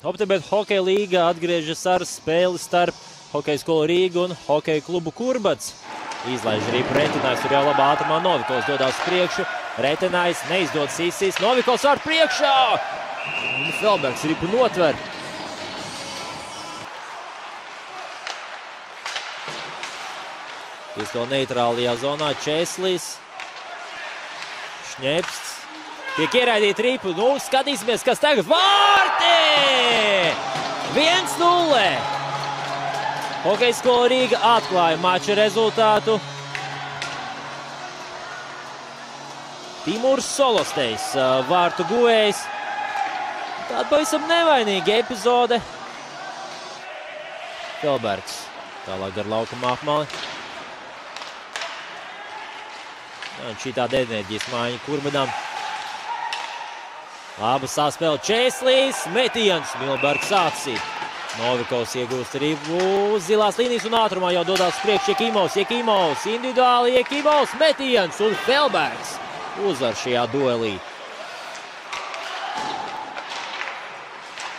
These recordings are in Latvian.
Optibet Hokeja līga atgriežas ar spēli starp Hokeja skolu Rīgu un Hokeja klubu Kurbats. Izlaiž Ripu Retenājs, tur jau labā ātrumā Novikovs dodās priekšu. Retenājs neizdod Sīsīs, Novikovs var priekšā! Un Felbergs Ripu notver. Piespēl neitrālajā zonā Čēslis. Šņepsts. Tiek ieraidīt Ripu. Nu, skatīsimies, kas tagad. Vārti! 1-0! Hokeja skola Rīga atklāja mača rezultātu. Timurs Solostejs, vārtu guvējs. Tāda pavisam nevainīga epizode. Felbergs tālāk gar laukuma apmali. Un šī tāda enerģijas mājiņa Kurbadam. Laba saspēle Čēslis, metiens, Milbergs sāksīt. Novikovs iegūst Ripu uz zilās līnijas un ātrumā jau dodās priekš Jekimovs, individuāli Jekimovs, metiens un Felbergs uzvar šajā duelī.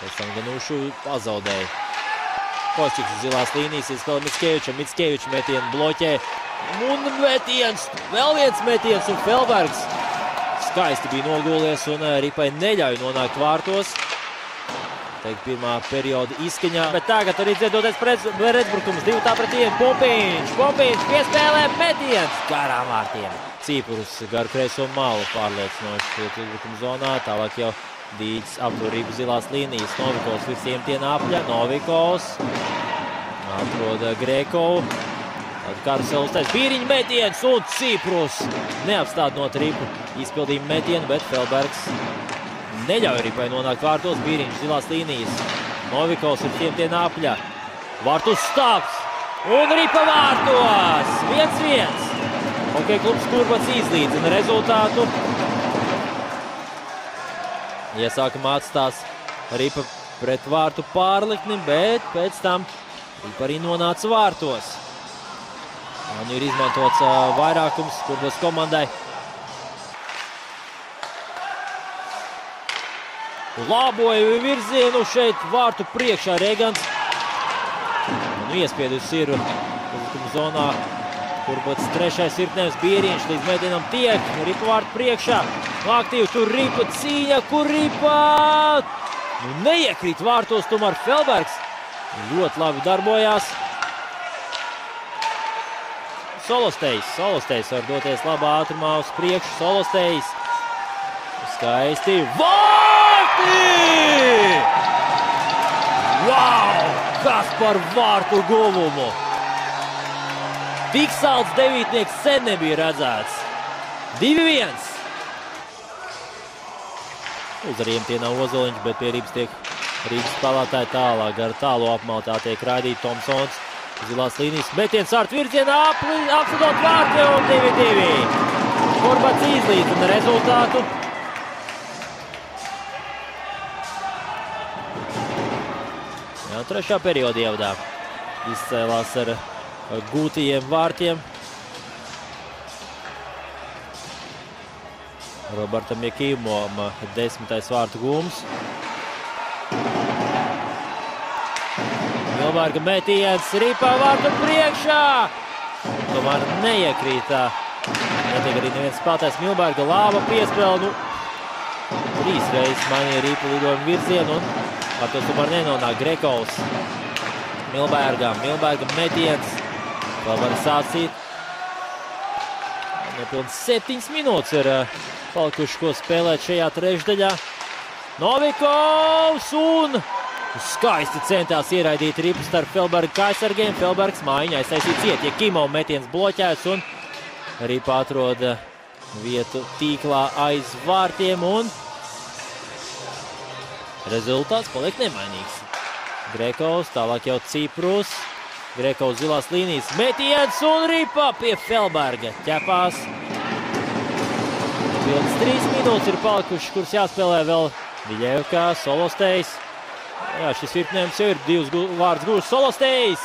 Pēc tam Ganušu pazaudēja. Koščiks uz zilās līnijas iespēlē Mickevičam, Mickevičs metienu bloķē. Un metiens, vēl viens metiens un Felbergs skaisti bija nogūlies un Ripai neļauj nonākt vārtos. Pirmā perioda izskaņā, bet tagad arī dziedoties Redzbrukums 2-1. Pumpiņš piespēlē metiens garām vārtiem. Cīpurus gar kreiso malu pārliecinoši Redzbrukuma zonā, tālāk jau Dīģis aptur Ripu zilās līnijas. Novikovs virs iemtiena apļa, Novikovs atrod Grekovu. Tad Karusels taisa Bīriņa metiens un Cīpurus neapstādinot Ripu izpildījumu metienu, bet Felbergs neļauj Ripai nonākt vārtos. Bīriņš zilās līnijas. Novikovs ir iemtiena apļa. Vārtus stāps un Ripa vārtos. 1-1. Hokeja klubs Kurbats izlīdzina rezultātu. Iesākumā atstās Ripa pret vārtu pārlikni, bet pēc tam Ripa arī nonāca vārtos. Un ir izmantots vairākums Kurbats komandai. Laboja virzienu šeit vārtu priekšā Regans. Un iespiedus ir zonā Kurbats trešais virknēms Bīriņš līdz metienam tiek. Ripa vārtu priekšā. Aktīvi tur Ripa cīņa, kur Ripa neiekrīt vārtos, tomēr Felbergs ļoti labi darbojās. Solostejs var doties labā ātrumā uz priekšu. Solostejs skaisti. Wow! Kas par vārtu guvumu! Tik salds devītnieks sen nebija redzēts. 2-1. Uz ar iemtienā Ozoliņš, bet pie Rības tiek Rības spēlētāji tālāk. Gar tālo apmaltā tiek raidīt Tomsons. Zilās līnijas metiens ārtu virzienā, apsadot vārti un 2-2. Kurbats izlīdzina rezultātu. Trešā perioda ievadā izcēlās ar gūtajiem vārtiem. Robertam Jekimovam 10. vārtu gūms. Milberga metiens, Ripa vārtu priekšā. Tomēr neiekrītā. Netiek arī neviens spēlētājs. Milberga lāva piespēle. 3 reizes mainīja Ripa lidojumu virzienu un ar to tomēr nenonāk Grekovs. Milberga metiens. Vēl var sācīt. Nepilns 7 minūtes ir palikuši, ko spēlēt šajā trešdaļā. Novikovs un skaisti centās ieraidīt Ripu starp Felberga kājsargiem. Felbergs mājiņā aiztaisīt ciet. Jekimov metiens bloķēts un Ripa atrod vietu tīklā aiz vārtiem un rezultāts paliek nemainīgs. Grekovs, tālāk jau Cīprus. Grekovs zilās līnijas metiens un Ripa pie Felberga ķepās. Pilns 3 minūtes ir palikuši, kuras jāspēlē vēl Viļevkā, Solostejs. Jā, šis virknējums jau ir 2 vārdus gūs. Solostejs!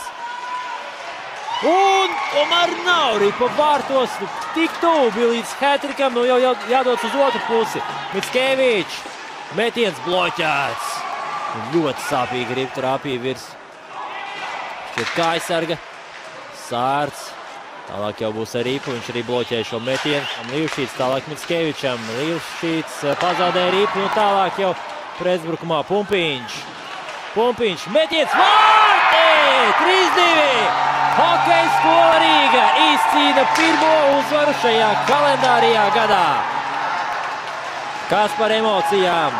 Un tomēr nav Ripa vārtos. Tik tuvu bija līdz hat-trickam, nu jau jādodas uz otru pusi. Mickevičs. Metiens bloķēts. Ļoti sāpīgi grib tur apīja virs. Šķiet kā aizsarga. Sārts. Tālāk jau būs ar Rīpu, viņš arī bloķēja šo metienu. Līvšīts tālāk Mickevičam. Līvšīts pazaudēja Rīpu un tālāk jau pretuzbrukumā Pumpiņš. Pumpiņš, metiens, vārti! 3-2! Hokeja skola Rīga izcīna pirmo uzvaru šajā kalendārajā gadā. Kas par emocijām?